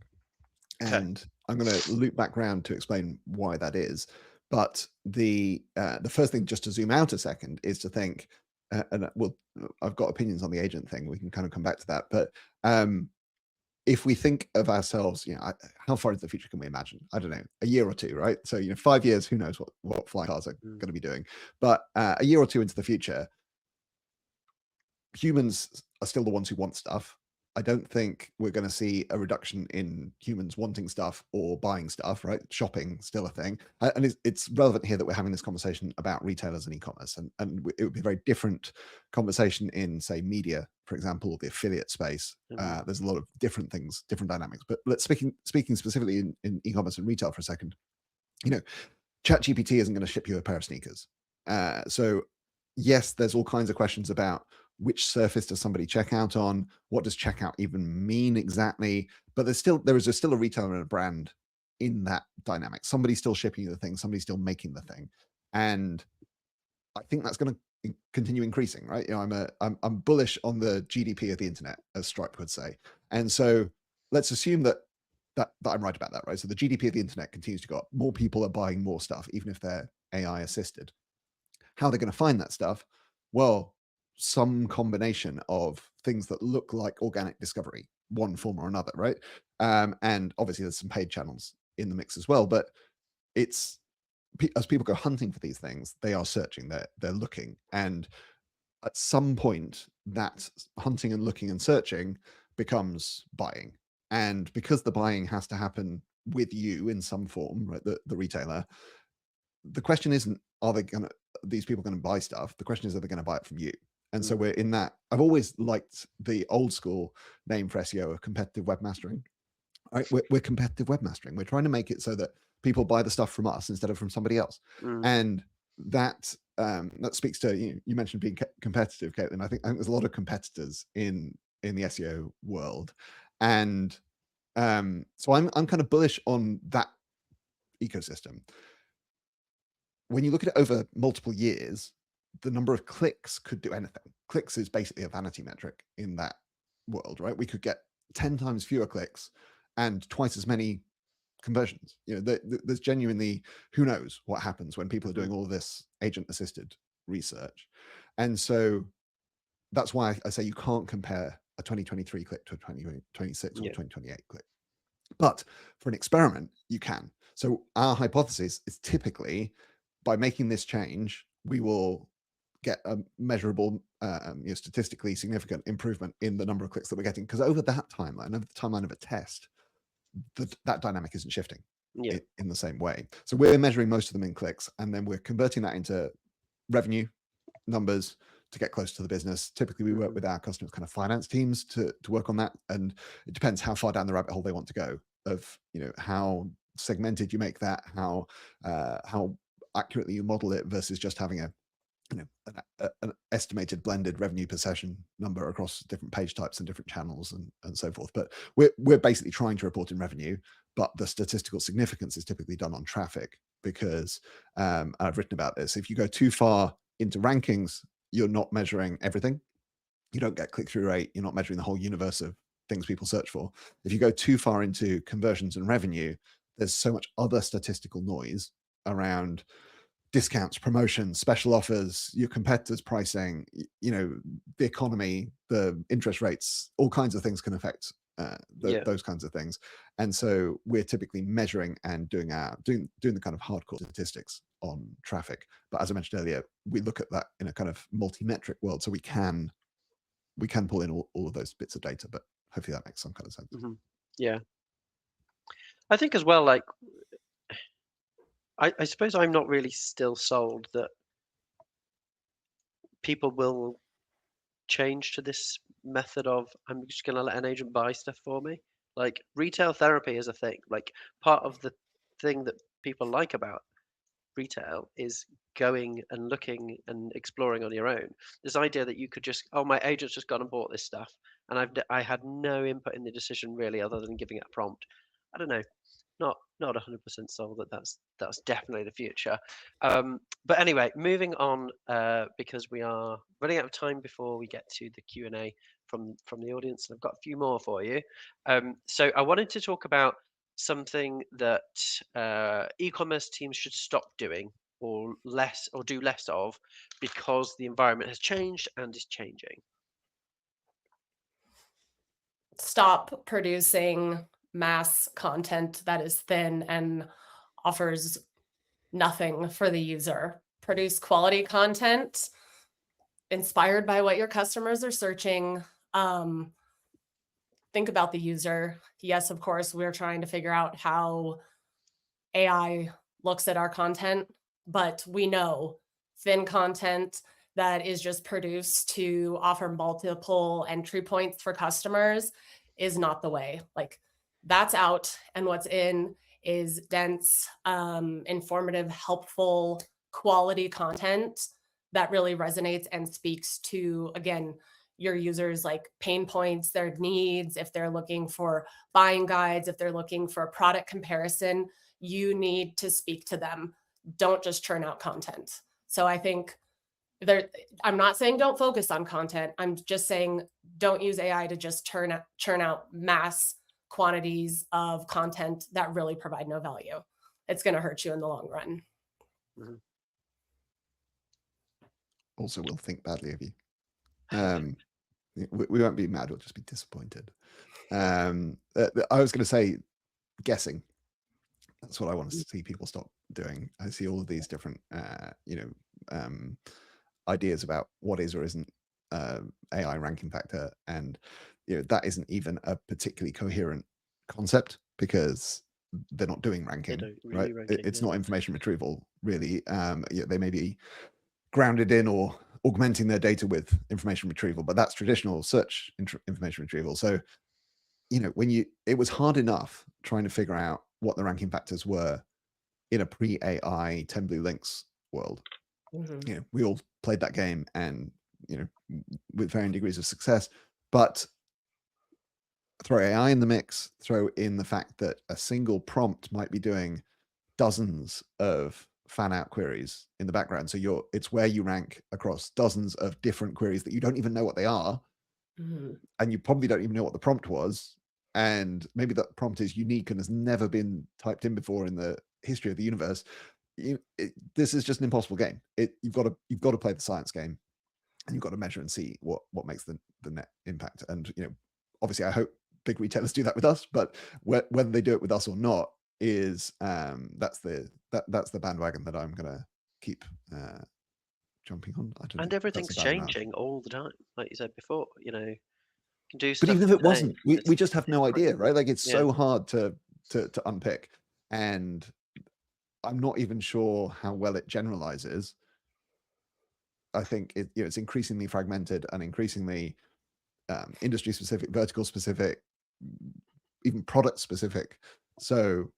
Okay. And I'm going to loop back around to explain why that is. But the first thing, just to zoom out a second, is to think, I've got opinions on the agent thing. We can kind of come back to that. But if we think of ourselves, how far into the future can we imagine? I don't know, a year or two, right? So 5 years, who knows what flying cars are going to be doing? But a year or two into the future, humans are still the ones who want stuff. I don't think we're going to see a reduction in humans wanting stuff or buying stuff, right? Shopping still a thing. And it's relevant here that we're having this conversation about retailers and e-commerce. And it would be a very different conversation in, say, media, for example, or the affiliate space. There's a lot of different things, different dynamics. But let's speaking specifically in e-commerce and retail for a second. ChatGPT isn't going to ship you a pair of sneakers. So yes, there's all kinds of questions about which surface does somebody check out on? What does checkout even mean exactly? But there is still a retailer and a brand in that dynamic. Somebody's still shipping you the thing. Somebody's still making the thing. And I think that's going to continue increasing, right? I'm bullish on the GDP of the internet, as Stripe would say. And so let's assume that I'm right about that, right? So the GDP of the internet continues to go up. More people are buying more stuff, even if they're AI assisted. How they're going to find that stuff? Well, some combination of things that look like organic discovery, one form or another, right? And obviously there's some paid channels in the mix as well, but it's, as people go hunting for these things, they are searching, they're looking. And at some point that hunting and looking and searching becomes buying. And because the buying has to happen with you in some form, right, the retailer, the question isn't, these people going to buy stuff? The question is, are they going to buy it from you? And so we're in that. I've always liked the old school name for SEO of competitive webmastering. Right? We're competitive webmastering. We're trying to make it so that people buy the stuff from us instead of from somebody else. And that speaks to, you mentioned being competitive, Katelyn. I think there's a lot of competitors in the SEO world. And so I'm kind of bullish on that ecosystem. when you look at it over multiple years, the number of clicks could do anything. Clicks is basically a vanity metric in that world, right? We could get 10 times fewer clicks and twice as many conversions. There's genuinely, who knows what happens when people are doing all this agent assisted research. And so that's why I say you can't compare a 2023 click to a 2026 or 2028 click. But for an experiment, you can. So our hypothesis is typically, by making this change, we will get a measurable, statistically significant improvement in the number of clicks that we're getting. Because over that timeline, over the timeline of a test, that dynamic isn't shifting in the same way. So we're measuring most of them in clicks, and then we're converting that into revenue numbers to get close to the business. Typically, we work with our customers' kind of finance teams to work on that, and it depends how far down the rabbit hole they want to go. Of how segmented you make that, how accurately you model it, versus just having an estimated blended revenue per session number across different page types and different channels and so forth. But we're basically trying to report in revenue, but the statistical significance is typically done on traffic, because I've written about this. If you go too far into rankings, you're not measuring everything. You don't get click-through rate. You're not measuring the whole universe of things people search for. If you go too far into conversions and revenue, there's so much other statistical noise around discounts, promotions, special offers, your competitors' pricing, the economy, the interest rates, all kinds of things can affect those kinds of things. And so we're typically measuring and doing the kind of hardcore statistics on traffic. But as I mentioned earlier, we look at that in a kind of multi-metric world, so we can pull in all of those bits of data. But hopefully that makes some kind of sense. Yeah, I think as well, like, I suppose I'm not really still sold that people will change to this method of, I'm just going to let an agent buy stuff for me. Like, retail therapy is a thing. Like, part of the thing that people like about retail is going and looking and exploring on your own. This idea that you could just, my agent's just gone and bought this stuff, and I had no input in the decision really, other than giving it a prompt. I don't know. Not 100% sold that that's definitely the future. But anyway, moving on, because we are running out of time before we get to the Q&A from the audience, and I've got a few more for you. So I wanted to talk about something that e-commerce teams should stop doing, or do less of, because the environment has changed and is changing. Stop producing mass content that is thin and offers nothing for the user. Produce quality content inspired by what your customers are searching. Think about the user. Yes, of course, we're trying to figure out how AI looks at our content, but we know thin content that is just produced to offer multiple entry points for customers is not the way. Like, that's out, and what's in is dense, informative, helpful, quality content that really resonates and speaks to, again, your users' like pain points, their needs. If they're looking for buying guides, if they're looking for a product comparison, you need to speak to them. Don't just churn out content. So I think I'm not saying don't focus on content. I'm just saying don't use AI to just churn out mass quantities of content that really provide no value. It's going to hurt you in the long run. Also, we'll think badly of you. We won't be mad, we'll just be disappointed. I was going to say guessing. That's what I want to see people stop doing. I see all of these different ideas about what is or isn't AI ranking factor, and that isn't even a particularly coherent concept, because they're not doing ranking, right? It's not information retrieval, really. They may be grounded in or augmenting their data with information retrieval, but that's traditional search information retrieval. So it was hard enough trying to figure out what the ranking factors were in a pre-AI 10 blue links world. We all played that game, and with varying degrees of success. But throw AI in the mix, throw in the fact that a single prompt might be doing dozens of fan out queries in the background. So it's where you rank across dozens of different queries that you don't even know what they are. And you probably don't even know what the prompt was. And maybe that prompt is unique and has never been typed in before in the history of the universe. This is just an impossible game. You've got to play the science game, and you've got to measure and see what makes the net impact. And obviously, I hope big retailers do that with us, but whether they do it with us or not is that's the bandwagon that I'm gonna keep jumping on. I don't know. And everything's changing all the time, like you said before. You can do stuff. But even if it wasn't, we just have no idea, right? Like it's Yeah. so hard to unpick, and I'm not even sure how well it generalizes. I think it's increasingly fragmented and increasingly industry specific, vertical specific, even product specific. So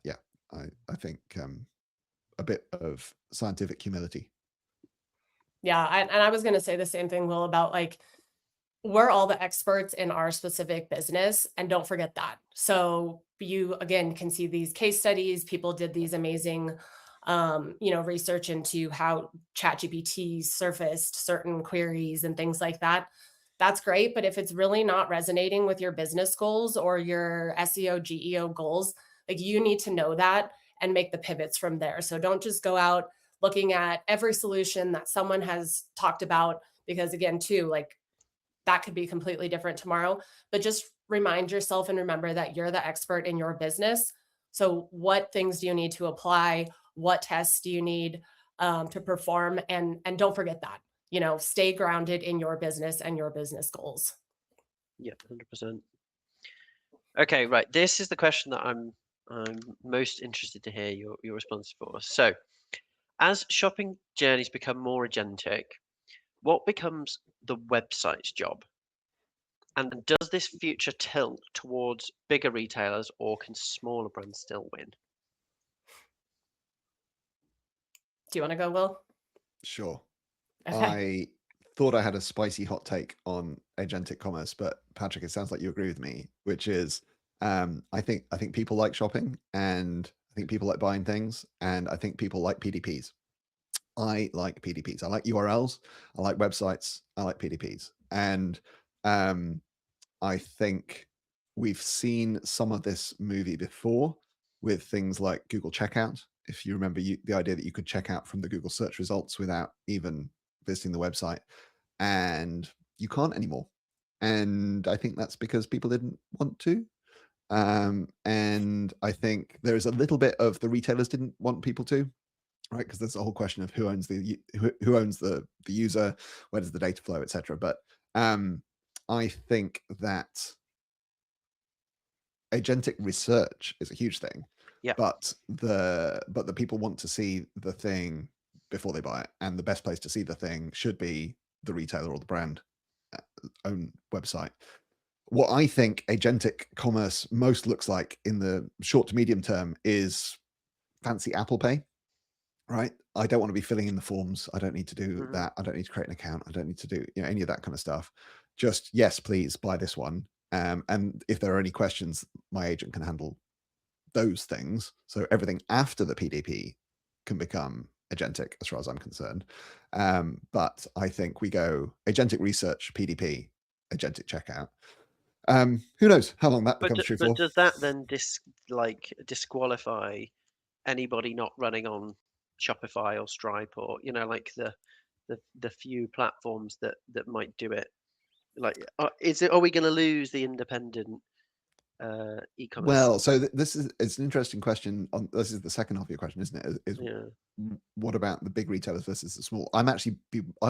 yeah, I think a bit of scientific humility. Yeah, and I was going to say the same thing, Will, about like we're all the experts in our specific business, and don't forget that. So you again can see these case studies. People did these amazing research into how ChatGPT surfaced certain queries and things like that. That's great. But if it's really not resonating with your business goals or your SEO, GEO goals, like you need to know that and make the pivots from there. So don't just go out looking at every solution that someone has talked about, because again, too, like that could be completely different tomorrow. But just remind yourself and remember that you're the expert in your business. So what things do you need to apply? What tests do you need to perform? And don't forget that, stay grounded in your business and your business goals. Yep, 100%. Okay, right. This is the question that I'm most interested to hear your response for. So, as shopping journeys become more agentic, what becomes the website's job? And does this future tilt towards bigger retailers, or can smaller brands still win? Do you want to go, Will? Sure. Okay. I thought I had a spicy hot take on agentic commerce, but Patrick, it sounds like you agree with me, which is I think people like shopping, and I think people like buying things, and I think people like PDPs. I like PDPs. I like URLs. I like websites. I like PDPs. And I think we've seen some of this movie before with things like Google Checkout. If you remember the idea that you could check out from the Google search results without even visiting the website, and you can't anymore. And I think that's because people didn't want to. And I think there's a little bit of the retailers didn't want people to, right? Because there's a whole question of who owns the user, where does the data flow, etc. But I think that agentic research is a huge thing. Yeah. But the people want to see the thing before they buy it, and the best place to see the thing should be the retailer or the brand own website. What I think agentic commerce most looks like in the short to medium term is fancy Apple Pay, right? I don't want to be filling in the forms. I don't need to do that. I don't need to create an account. I don't need to do any of that kind of stuff. Just, yes, please buy this one. And if there are any questions, my agent can handle those things. So everything after the PDP can become agentic as far as I'm concerned. But I think we go agentic research, PDP, agentic checkout. Who knows how long that becomes true for? But does that then disqualify anybody not running on Shopify or Stripe, or like the few platforms that might do it? Like, are we going to lose the independent e-commerce? Well, so it's an interesting question. This is the second half of your question, isn't it? What about the big retailers versus the small? I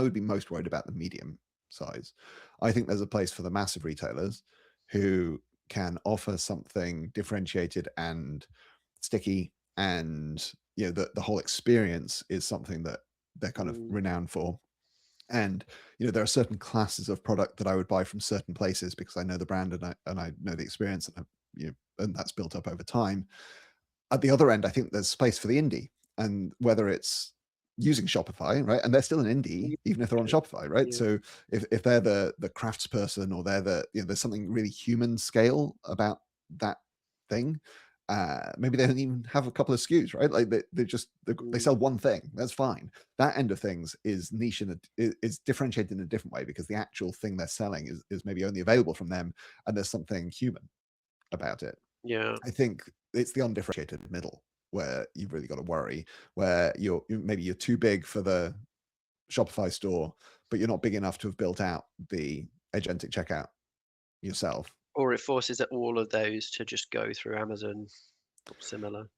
would be most worried about the medium size. I think there's a place for the massive retailers who can offer something differentiated and sticky, and the whole experience is something that they're kind of renowned for. And there are certain classes of product that I would buy from certain places because I know the brand and I know the experience, and that's built up over time. At the other end, I think there's space for the indie, and whether it's using Shopify, right? And they're still an indie, even if they're on Shopify, right? Yeah. So if they're the craftsperson, or they're there's something really human scale about that thing, maybe they don't even have a couple of SKUs, right? Like they sell one thing. That's fine. That end of things is niche and is differentiated in a different way because the actual thing they're selling is maybe only available from them, and there's something human about it. Yeah. I think it's the undifferentiated middle where you've really got to worry, where maybe you're too big for the Shopify store, but you're not big enough to have built out the agentic checkout yourself. Or it forces all of those to just go through Amazon or similar,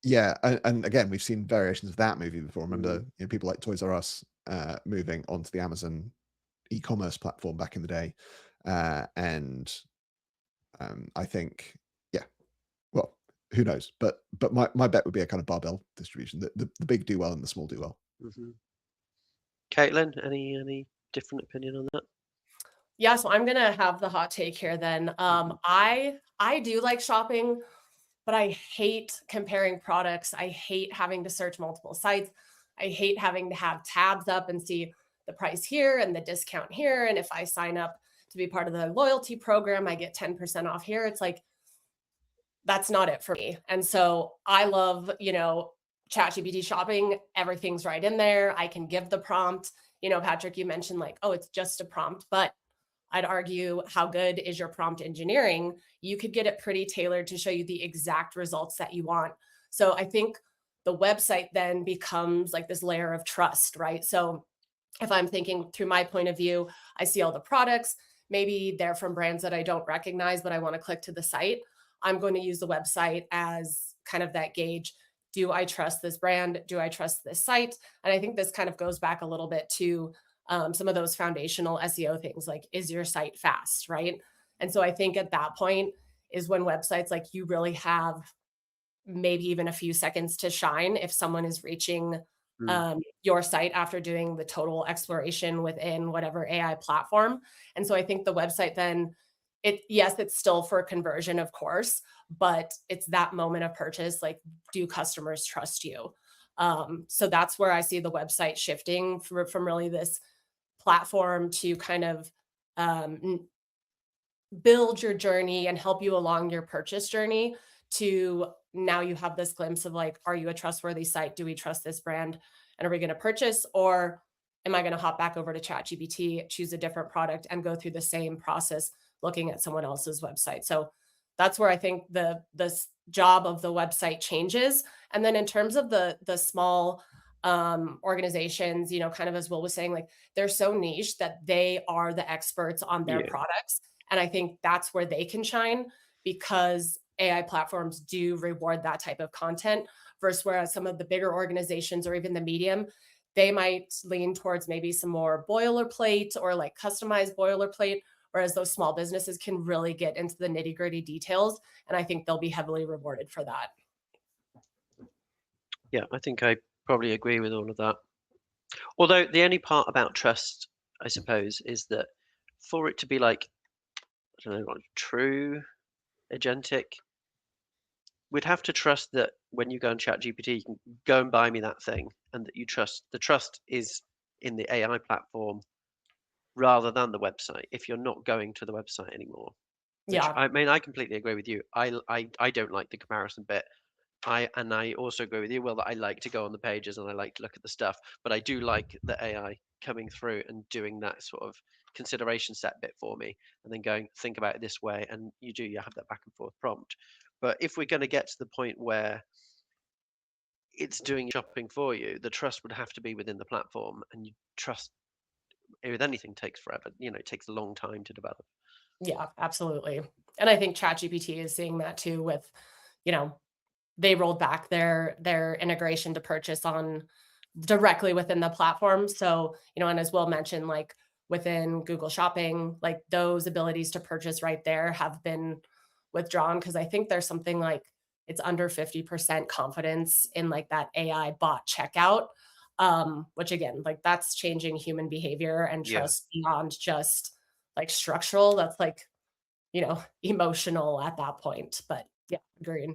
Yeah, and again, we've seen variations of that movie before. Remember, people like Toys R Us moving onto the Amazon e-commerce platform back in the day, and I think, yeah, well, who knows? But my bet would be a kind of barbell distribution. The big do well and the small do well. Katelyn, any different opinion on that? Yeah, so I'm gonna have the hot take here then. I do like shopping, but I hate comparing products. I hate having to search multiple sites. I hate having to have tabs up and see the price here and the discount here. And if I sign up to be part of the loyalty program, I get 10% off here. It's like, that's not it for me. And so I love, ChatGPT shopping. Everything's right in there. I can give the prompt. Patrick, you mentioned like, oh, it's just a prompt, but I'd argue, how good is your prompt engineering? You could get it pretty tailored to show you the exact results that you want. So I think the website then becomes like this layer of trust, right? So if I'm thinking through my point of view, I see all the products, maybe they're from brands that I don't recognize, but I want to click to the site. I'm going to use the website as kind of that gauge. Do I trust this brand? Do I trust this site? And I think this kind of goes back a little bit to some of those foundational SEO things, like, is your site fast, right? And so I think at that point is when websites, like, you really have maybe even a few seconds to shine if someone is reaching your site after doing the total exploration within whatever AI platform. And so I think the website then, it's still for conversion, of course, but it's that moment of purchase. Like, do customers trust you? So that's where I see the website shifting from really this platform to kind of build your journey and help you along your purchase journey, to now you have this glimpse of like, are you a trustworthy site? Do we trust this brand? And are we going to purchase, or am I going to hop back over to ChatGPT, choose a different product, and go through the same process looking at someone else's website? So that's where I think the job of the website changes. And then in terms of the small organizations, kind of as Will was saying, like, they're so niche that they are the experts on their products. And I think that's where they can shine, because AI platforms do reward that type of content, versus whereas some of the bigger organizations or even the medium, they might lean towards maybe some more boilerplate or like customized boilerplate, whereas those small businesses can really get into the nitty-gritty details. And I think they'll be heavily rewarded for that. Yeah, I think I probably agree with all of that. Although the only part about trust, I suppose, is that for it to be like, I don't know, like true agentic, we'd have to trust that when you go on ChatGPT, you can go and buy me that thing, and that the trust is in the AI platform rather than the website, if you're not going to the website anymore. Yeah. I mean, I completely agree with you. I don't like the comparison bit. I also agree with you, Will, that I like to go on the pages and I like to look at the stuff, but I do like the AI coming through and doing that sort of consideration set bit for me, and then going, think about it this way, and you have that back and forth prompt. But if we're going to get to the point where it's doing shopping for you, the trust would have to be within the platform, and you trust with anything takes forever. It takes a long time to develop. Yeah, absolutely. And I think ChatGPT is seeing that too with, they rolled back their integration to purchase on directly within the platform. So, and as Will mentioned, like within Google Shopping, like those abilities to purchase right there have been withdrawn, because I think there's something like it's under 50% confidence in like that AI bot checkout, which again, like that's changing human behavior and trust beyond just like structural. That's like, emotional at that point. But yeah, agreed.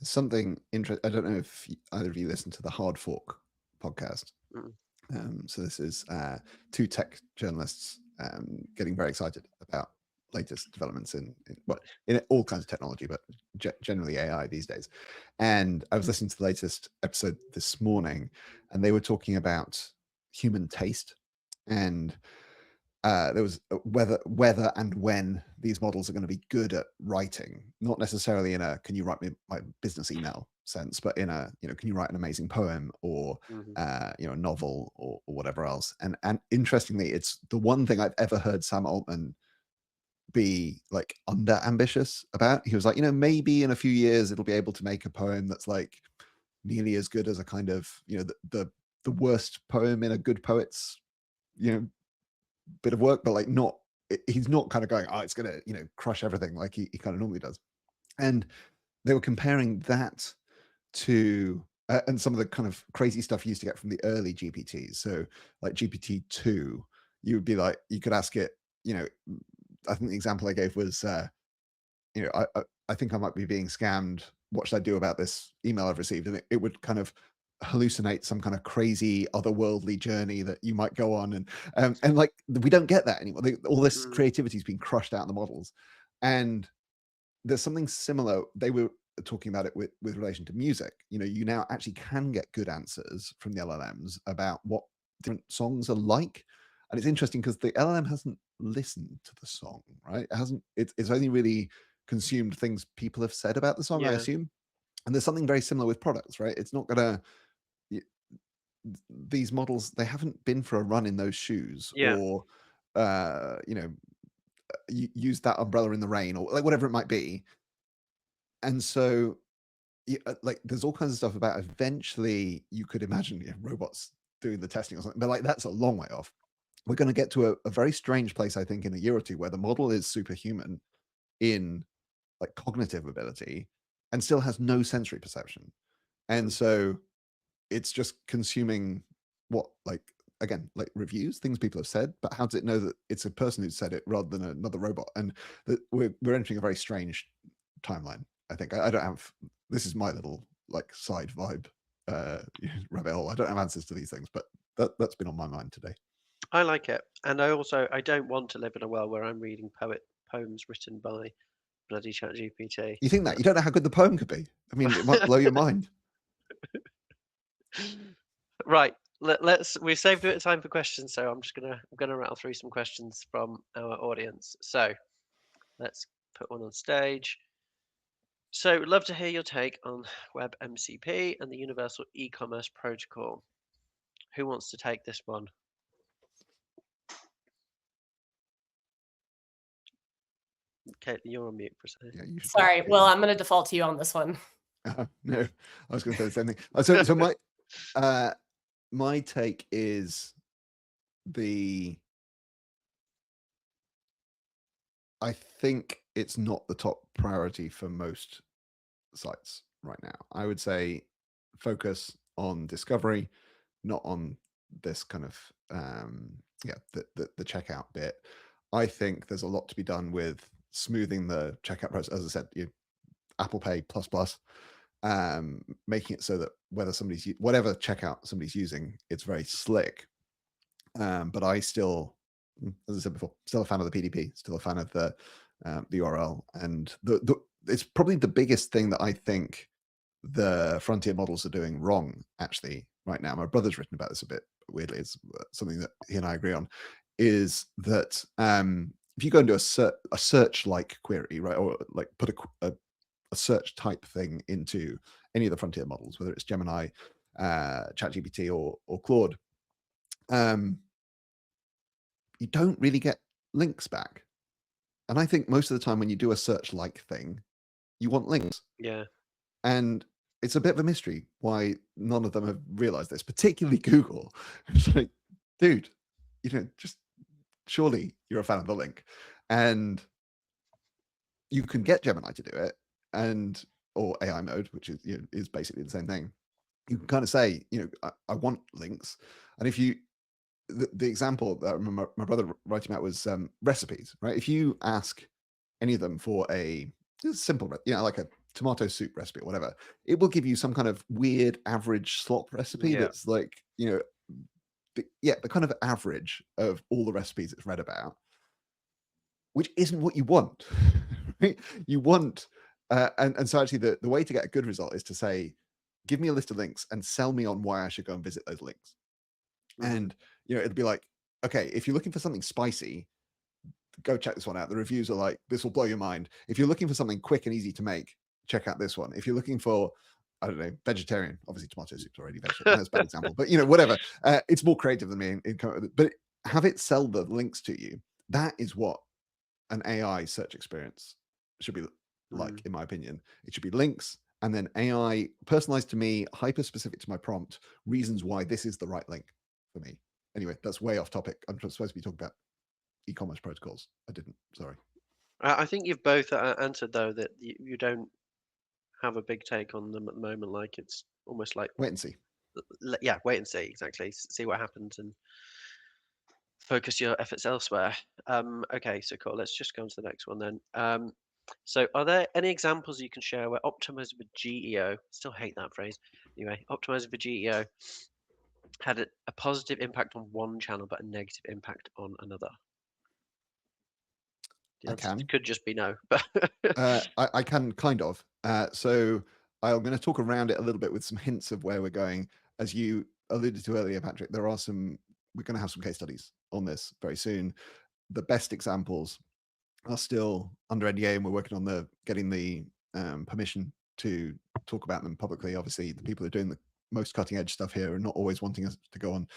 Something interesting. I don't know if either of you listen to the Hard Fork podcast. So this is two tech journalists getting very excited about latest developments in all kinds of technology, but generally AI these days. And I was listening to the latest episode this morning, and they were talking about human taste, and there was whether and when these models are going to be good at writing, not necessarily in a can you write me my business email sense, but in a can you write an amazing poem or a novel or whatever else. And interestingly, it's the one thing I've ever heard Sam Altman be like under ambitious about. He was like, maybe in a few years it'll be able to make a poem that's like nearly as good as a kind of the worst poem in a good poet's bit of work, but like not, he's not kind of going, oh, it's gonna crush everything like he kind of normally does. And they were comparing that to and some of the kind of crazy stuff you used to get from the early GPTs. So like GPT-2, you would be like, you could ask it, I think the example I gave was I think I might be being scammed, what should I do about this email I've received? And it would kind of hallucinate some kind of crazy otherworldly journey that you might go on, and like we don't get that anymore. All this creativity has been crushed out in the models. And there's something similar. They were talking about it with relation to music. You now actually can get good answers from the LLMs about what different songs are like. And it's interesting because the LLM hasn't listened to the song, right? It's only really consumed things people have said about the song, I assume. And there's something very similar with products, right? It's not gonna, these models, they haven't been for a run in those shoes, or use that umbrella in the rain, or like whatever it might be. And so like there's all kinds of stuff about eventually you could imagine robots doing the testing or something, but like that's a long way off. We're going to get to a very strange place, I think, in a year or two, where the model is superhuman in like cognitive ability and still has no sensory perception. And so it's just consuming what, like, again, like reviews, things people have said, but how does it know that it's a person who said it rather than another robot? And that we're entering a very strange timeline, I think. I don't have, this is my little like side vibe rabbit hole. I don't have answers to these things, but that's been on my mind today. I like it. And I don't want to live in a world where I'm reading poems written by bloody ChatGPT. You think that? You don't know how good the poem could be. I mean, it might blow your mind. Right. We've saved a bit of time for questions, so I'm gonna rattle through some questions from our audience. So let's put one on stage. So we'd love to hear your take on WebMCP and the Universal E-commerce Protocol. Who wants to take this one? Katelyn, you're on mute for a second. Yeah, sorry, Will, I'm going to default to you on this one. No, I was going to say the same thing. So my take is I think it's not the top priority for most sites right now. I would say focus on discovery, not on this kind of the checkout bit. I think there's a lot to be done with smoothing the checkout process. As I said, Apple Pay plus, making it so that whatever checkout somebody's using, it's very slick. But I still, as I said before, still a fan of the PDP, still a fan of the URL, and it's probably the biggest thing that I think the frontier models are doing wrong actually right now. My brother's written about this a bit weirdly. It's something that he and I agree on, is that if you go into a search like query, right, or like put a search type thing into any of the frontier models, whether it's Gemini, ChatGPT or Claude, you don't really get links back. And I think most of the time when you do a search like thing, you want links. Yeah. And it's a bit of a mystery why none of them have realized this, particularly Google. It's like, dude, just surely you're a fan of the link. And you can get Gemini to do it, or AI mode, which is basically the same thing. You can kind of say, I want links. And if you, the example that I remember my brother writing about was recipes, right? If you ask any of them for a simple, like a tomato soup recipe or whatever, it will give you some kind of weird average slop recipe that's like, the kind of average of all the recipes it's read about. which isn't what you want. Right? You want, and so actually the way to get a good result is to say, give me a list of links and sell me on why I should go and visit those links. And it'll be like, okay, if you're looking for something spicy, go check this one out. The reviews are like, this will blow your mind. If you're looking for something quick and easy to make, check out this one. If you're looking for, I don't know, vegetarian, obviously tomato soup's already vegetarian. That's a bad example, but whatever. It's more creative than me. But have it sell the links to you. That is what an AI search experience should be like, in my opinion. It should be links and then AI personalized to me, hyper specific to my prompt, reasons why this is the right link for me. Anyway, that's way off topic. I'm supposed to be talking about e-commerce protocols. I didn't, sorry. I think you've both answered though that you don't have a big take on them at the moment. Like it's almost like wait and see. Yeah, wait and see. Exactly. See what happens and focus your efforts elsewhere. Okay, so cool. Let's just go on to the next one then. So are there any examples you can share where optimizing for GEO, still hate that phrase, anyway, optimizing for GEO had a positive impact on one channel but a negative impact on another? I can. Could just be no, but I can kind of. So I'm going to talk around it a little bit with some hints of where we're going. As you alluded to earlier, Patrick, we're going to have some case studies on this very soon. The best examples are still under NDA, and we're working on getting the permission to talk about them publicly. Obviously, the people who are doing the most cutting edge stuff here are not always wanting us to go on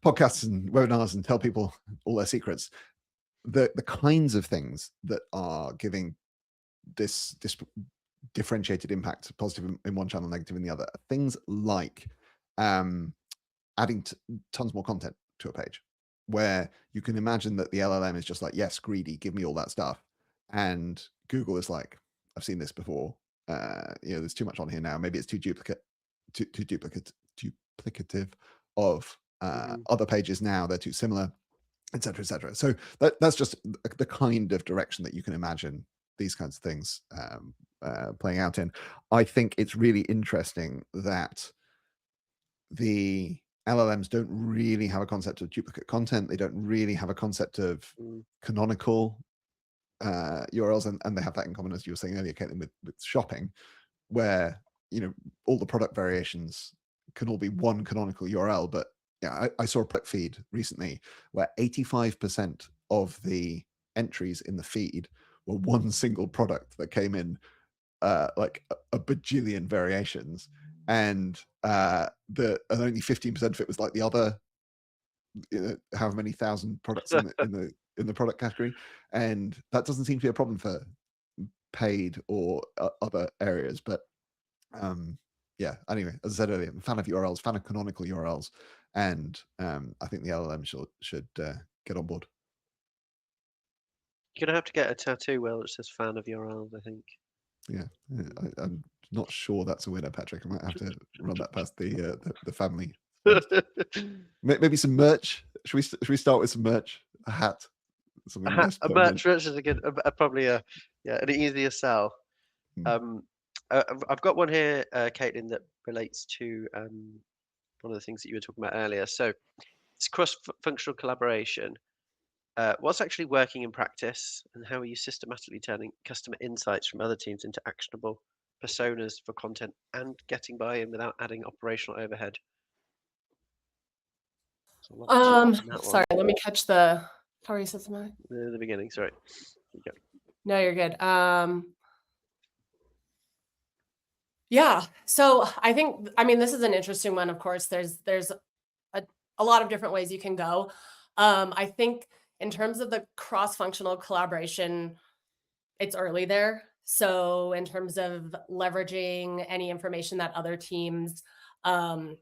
podcasts and webinars and tell people all their secrets. The kinds of things that are giving this differentiated impact, positive in one channel, negative in the other, things like adding tons more content to a page, where you can imagine that the LLM is just like, yes, greedy, give me all that stuff, and Google is like, I've seen this before. There's too much on here now. Maybe it's too duplicative of other pages now. They're too similar, etc., etc. So that's just the kind of direction that you can imagine these kinds of things playing out in. I think it's really interesting that the LLMs don't really have a concept of duplicate content. They don't really have a concept of canonical URLs, and they have that in common, as you were saying earlier, Katelyn, with shopping, where all the product variations can all be one canonical URL. But yeah, I saw a product feed recently where 85% of the entries in the feed were one single product that came in like a bajillion variations, and only 15% of it was like the other however many thousand products in the product category. And that doesn't seem to be a problem for paid or other areas. But yeah, anyway, as I said earlier, I'm a fan of URLs, fan of canonical URLs, and I think the LLM should get on board. You're gonna have to get a tattoo, Will, that says "fan of URLs," I think. Yeah, I'm not sure that's a winner, Patrick. I might have to run that past the family. Maybe some merch. Should we start with some merch? A hat, something nice. A merch is a good, probably an easier sell. I've got one here, Katelyn, that relates to one of the things that you were talking about earlier. So it's cross-functional collaboration. What's actually working in practice, and how are you systematically turning customer insights from other teams into actionable personas for content and getting buy-in without adding operational overhead? Sorry, let me catch the. How are you said something? The beginning. Sorry. No, you're good. Yeah. So I mean, this is an interesting one. Of course, there's a lot of different ways you can go. I think in terms of the cross-functional collaboration, it's early there. So in terms of leveraging any information that other teams can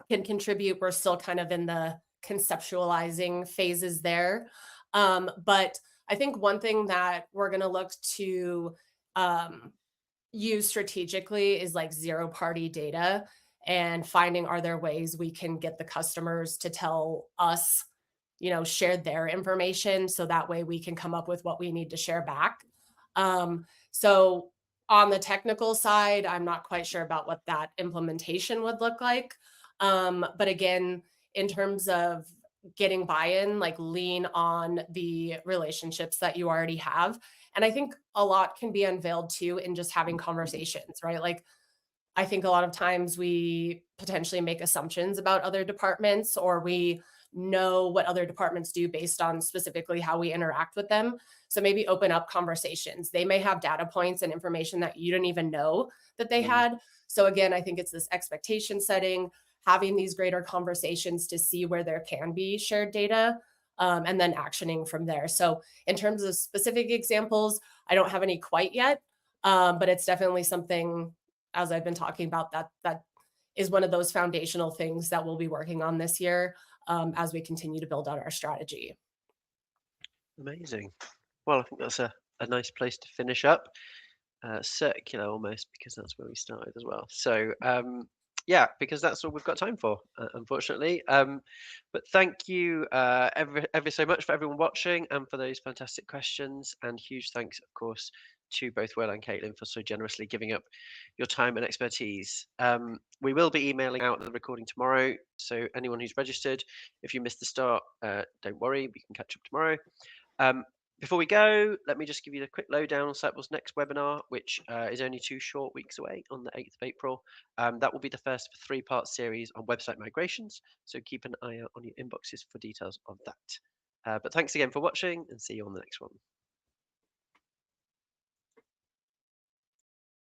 contribute, we're still kind of in the conceptualizing phases there. But I think one thing that we're going to look to use strategically is like zero-party data, and finding, are there ways we can get the customers to tell us, share their information, so that way we can come up with what we need to share back. So on the technical side, I'm not quite sure about what that implementation would look like. But again, in terms of getting buy-in, like lean on the relationships that you already have. And I think a lot can be unveiled too in just having conversations, right? Like I think a lot of times we potentially make assumptions about other departments, or we know what other departments do based on specifically how we interact with them. So maybe open up conversations. They may have data points and information that you didn't even know that they had. So again, I think it's this expectation setting, having these greater conversations to see where there can be shared data, and then actioning from there. So in terms of specific examples, I don't have any quite yet, but it's definitely something, as I've been talking about, that is one of those foundational things that we'll be working on this year, as we continue to build out our strategy. Amazing. Well, I think that's a nice place to finish up. Circular almost, because that's where we started as well. So yeah, because that's all we've got time for, unfortunately. But thank you ever so much for everyone watching and for those fantastic questions. And huge thanks, of course, to both Will and Katelyn for so generously giving up your time and expertise. We will be emailing out the recording tomorrow. So anyone who's registered, if you missed the start, don't worry, we can catch up tomorrow. Before we go, let me just give you a quick lowdown on Sitebulb's next webinar, which is only 2 short weeks away on the 8th of April. That will be the first of a 3-part series on website migrations, so keep an eye out on your inboxes for details of that. But thanks again for watching, and see you on the next one.